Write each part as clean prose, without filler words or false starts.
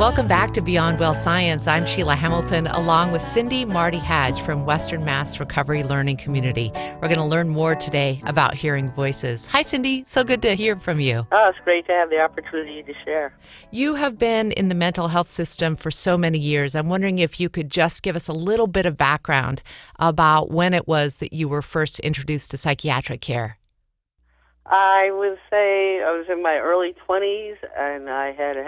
Welcome back to Beyond Well Science. I'm Sheila Hamilton, along with Cindy Marty Hadge from Western Mass Recovery Learning Community. We're going to learn more today about hearing voices. Hi, Cindy. So good to hear from you. Oh, it's great to have the opportunity to share. You have been in the mental health system for so many years. I'm wondering if you could just give us a little bit of background about when it was that you were first introduced to psychiatric care. I would say I was in my early 20s, and I had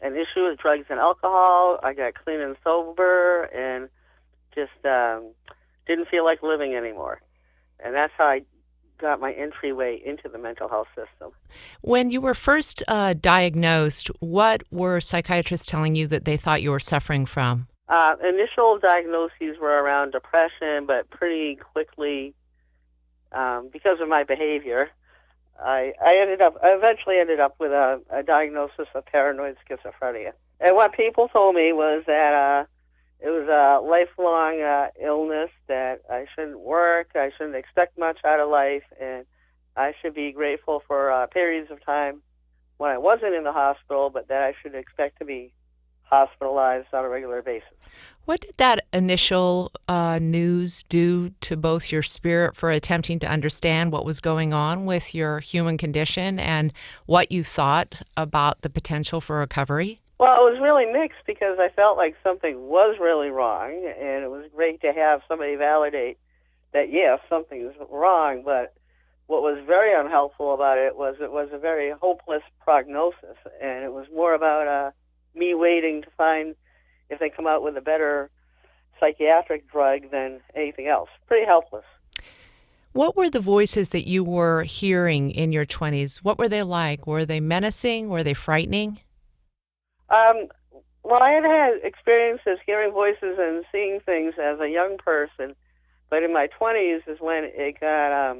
an issue with drugs and alcohol. I got clean and sober and just didn't feel like living anymore. And that's how I got my entryway into the mental health system. When you were first diagnosed, what were psychiatrists telling you that they thought you were suffering from? Initial diagnoses were around depression, but pretty quickly, because of my behavior, I eventually ended up with a diagnosis of paranoid schizophrenia. And what people told me was that it was a lifelong illness, that I shouldn't work, I shouldn't expect much out of life, and I should be grateful for periods of time when I wasn't in the hospital, but that I should expect to be hospitalized on a regular basis. What did that initial news do to both your spirit for attempting to understand what was going on with your human condition and what you thought about the potential for recovery? Well, it was really mixed because I felt like something was really wrong, and it was great to have somebody validate that, yes, something's wrong, but what was very unhelpful about it was a very hopeless prognosis, and it was more about me waiting to find if they come out with a better psychiatric drug than anything else. Pretty helpless. What were the voices that you were hearing in your 20s? What were they like? Were they menacing? Were they frightening? Well, I had experiences hearing voices and seeing things as a young person, but in my 20s is when it got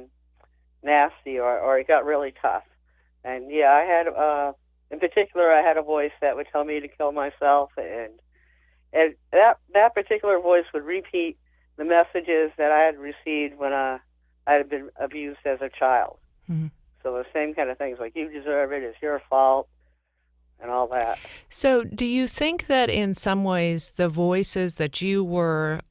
nasty or it got really tough. And yeah, I had, in particular, I had a voice that would tell me to kill myself, and that particular voice would repeat the messages that I had received when I had been abused as a child. Mm-hmm. So the same kind of things, like, you deserve it, it's your fault, and all that. So do you think that in some ways the voices that you were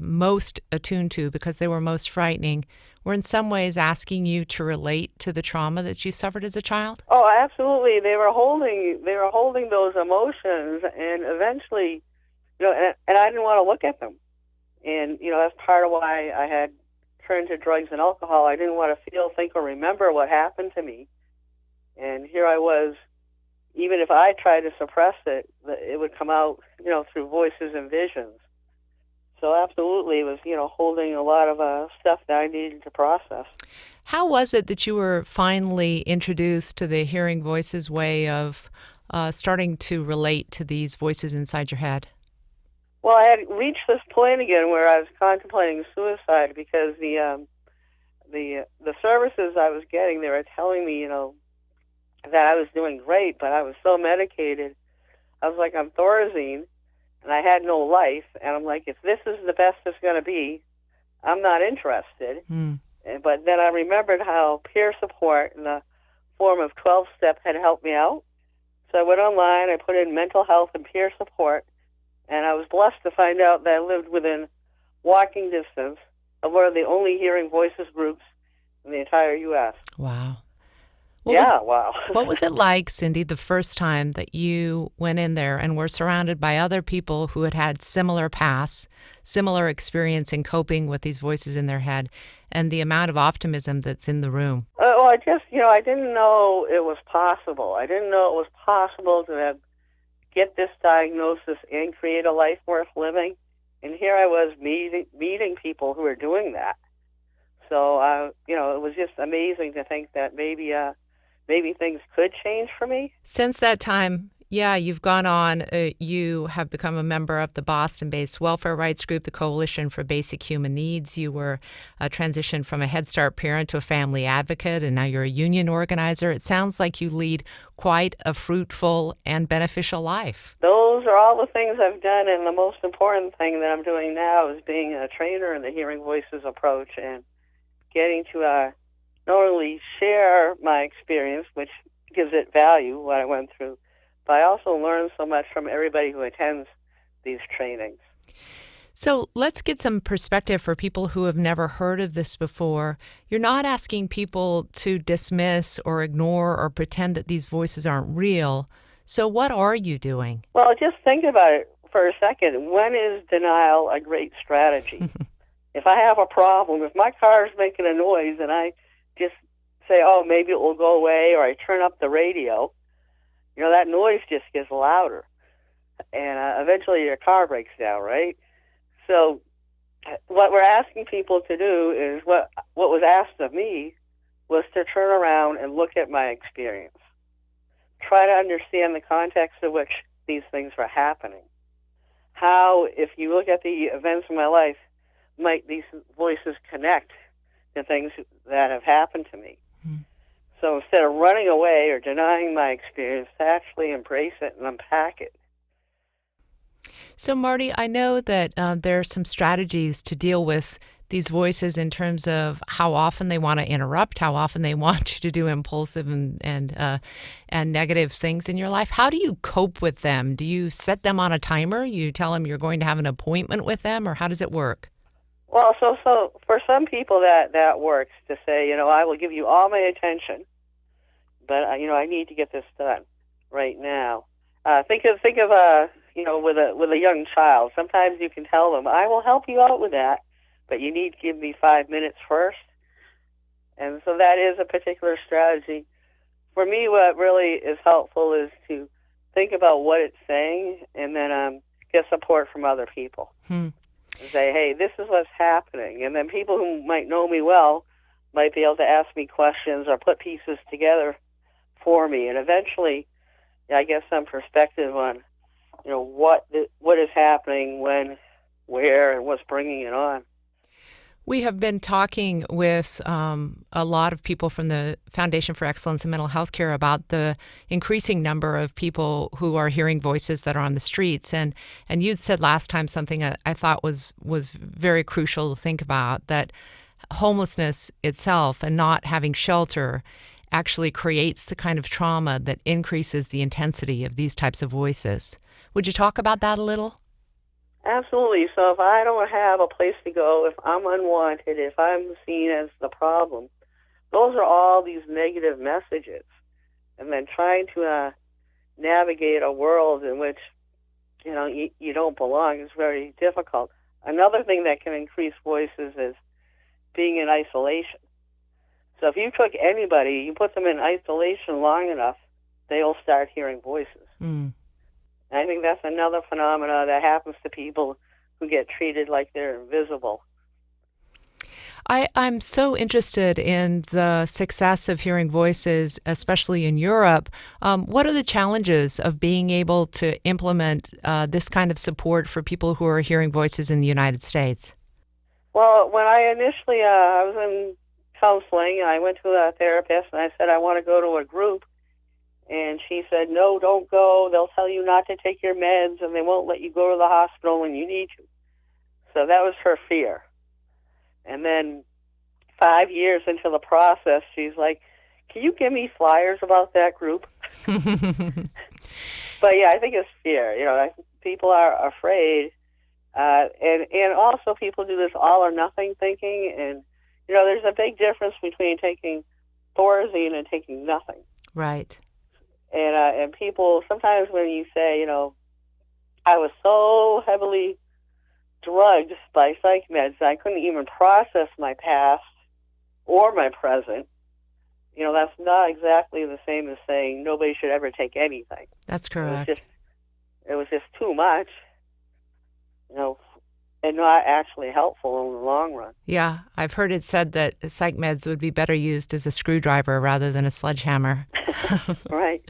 most attuned to, because they were most frightening, were in some ways asking you to relate to the trauma that you suffered as a child? Oh, absolutely. They were holding those emotions, and eventually, and I didn't want to look at them. And, that's part of why I had turned to drugs and alcohol. I didn't want to feel, think, or remember what happened to me. And here I was, even if I tried to suppress it, it would come out, through voices and visions. So absolutely, it was, holding a lot of stuff that I needed to process. How was it that you were finally introduced to the hearing voices way of starting to relate to these voices inside your head? Well, I had reached this point again where I was contemplating suicide because the services I was getting, they were telling me, that I was doing great, but I was so medicated. I was like, I'm Thorazine, and I had no life. And I'm like, if this is the best it's going to be, I'm not interested. Mm. But then I remembered how peer support in the form of 12-step had helped me out. So I went online, I put in mental health and peer support, and I was blessed to find out that I lived within walking distance of one of the only hearing voices groups in the entire U.S. Wow. Wow. What was it like, Cindy, the first time that you went in there and were surrounded by other people who had had similar pasts, similar experience in coping with these voices in their head, and the amount of optimism that's in the room? Well, I just, I didn't know it was possible. I didn't know it was possible to get this diagnosis and create a life worth living. And here I was meeting people who were doing that. So, it was just amazing to think that maybe things could change for me. Since that time, you've gone on. You have become a member of the Boston-based welfare rights group, the Coalition for Basic Human Needs. You were transitioned from a Head Start parent to a family advocate, and now you're a union organizer. It sounds like you lead quite a fruitful and beneficial life. Those are all the things I've done, and the most important thing that I'm doing now is being a trainer in the Hearing Voices approach and getting to not only share my experience, which gives it value, what I went through, but I also learn so much from everybody who attends these trainings. So let's get some perspective for people who have never heard of this before. You're not asking people to dismiss or ignore or pretend that these voices aren't real. So what are you doing? Well, just think about it for a second. When is denial a great strategy? If I have a problem, if my car is making a noise and I just say, oh, maybe it will go away, or I turn up the radio, that noise just gets louder. And eventually your car breaks down, right? So what we're asking people to do is what was asked of me was to turn around and look at my experience. Try to understand the context in which these things were happening. How, if you look at the events of my life, might these voices connect to things that have happened to me? So instead of running away or denying my experience, to actually embrace it and unpack it. So, Marty, I know that there are some strategies to deal with these voices in terms of how often they want to interrupt, how often they want you to do impulsive and negative things in your life. How do you cope with them? Do you set them on a timer? You tell them you're going to have an appointment with them, or how does it work? Well, so for some people that works to say, I will give you all my attention, but I need to get this done right now. Think of with a young child. Sometimes you can tell them, I will help you out with that, but you need to give me 5 minutes first. And so that is a particular strategy. For me, what really is helpful is to think about what it's saying and then get support from other people. Say, hey, this is what's happening. And then people who might know me well might be able to ask me questions or put pieces together for me. And eventually, I get some perspective on, what is happening, when, where, and what's bringing it on. We have been talking with a lot of people from the Foundation for Excellence in Mental Health Care about the increasing number of people who are hearing voices that are on the streets. And you'd said last time something I thought was very crucial to think about, that homelessness itself and not having shelter actually creates the kind of trauma that increases the intensity of these types of voices. Would you talk about that a little? Absolutely. So if I don't have a place to go, if I'm unwanted, if I'm seen as the problem, those are all these negative messages. And then trying to navigate a world in which, you don't belong is very difficult. Another thing that can increase voices is being in isolation. So if you took anybody, you put them in isolation long enough, they'll start hearing voices. I think that's another phenomena that happens to people who get treated like they're invisible. I'm so interested in the success of hearing voices, especially in Europe. What are the challenges of being able to implement this kind of support for people who are hearing voices in the United States? Well, when I initially I was in counseling, I went to a therapist and I said, I want to go to a group. And she said, no, don't go. They'll tell you not to take your meds, and they won't let you go to the hospital when you need to. So that was her fear. And then 5 years into the process, she's like, can you give me flyers about that group? But yeah, I think it's fear. People are afraid. And also people do this all or nothing thinking. And, there's a big difference between taking Thorazine and taking nothing. Right. And people, sometimes when you say, I was so heavily drugged by psych meds, I couldn't even process my past or my present. That's not exactly the same as saying nobody should ever take anything. That's correct. It was just too much, and not actually helpful in the long run. Yeah, I've heard it said that psych meds would be better used as a screwdriver rather than a sledgehammer. Right.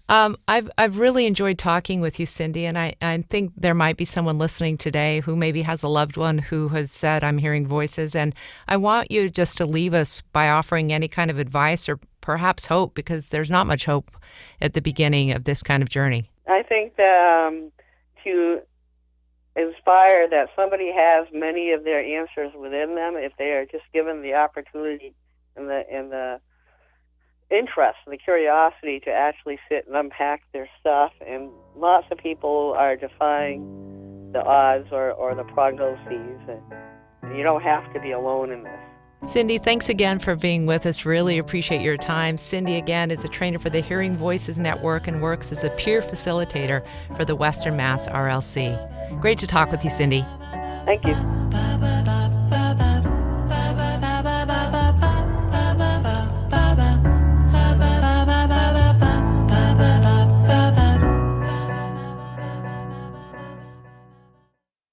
I've really enjoyed talking with you, Cindy, and I think there might be someone listening today who maybe has a loved one who has said, I'm hearing voices, and I want you just to leave us by offering any kind of advice or perhaps hope, because there's not much hope at the beginning of this kind of journey. I think that to inspire that somebody has many of their answers within them if they are just given the opportunity and the interest and the curiosity to actually sit and unpack their stuff. And lots of people are defying the odds or the prognoses, and you don't have to be alone in this. Cindy, thanks again for being with us. Really appreciate your time. Cindy, again, is a trainer for the Hearing Voices Network and works as a peer facilitator for the Western Mass RLC. Great to talk with you, Cindy. Thank you.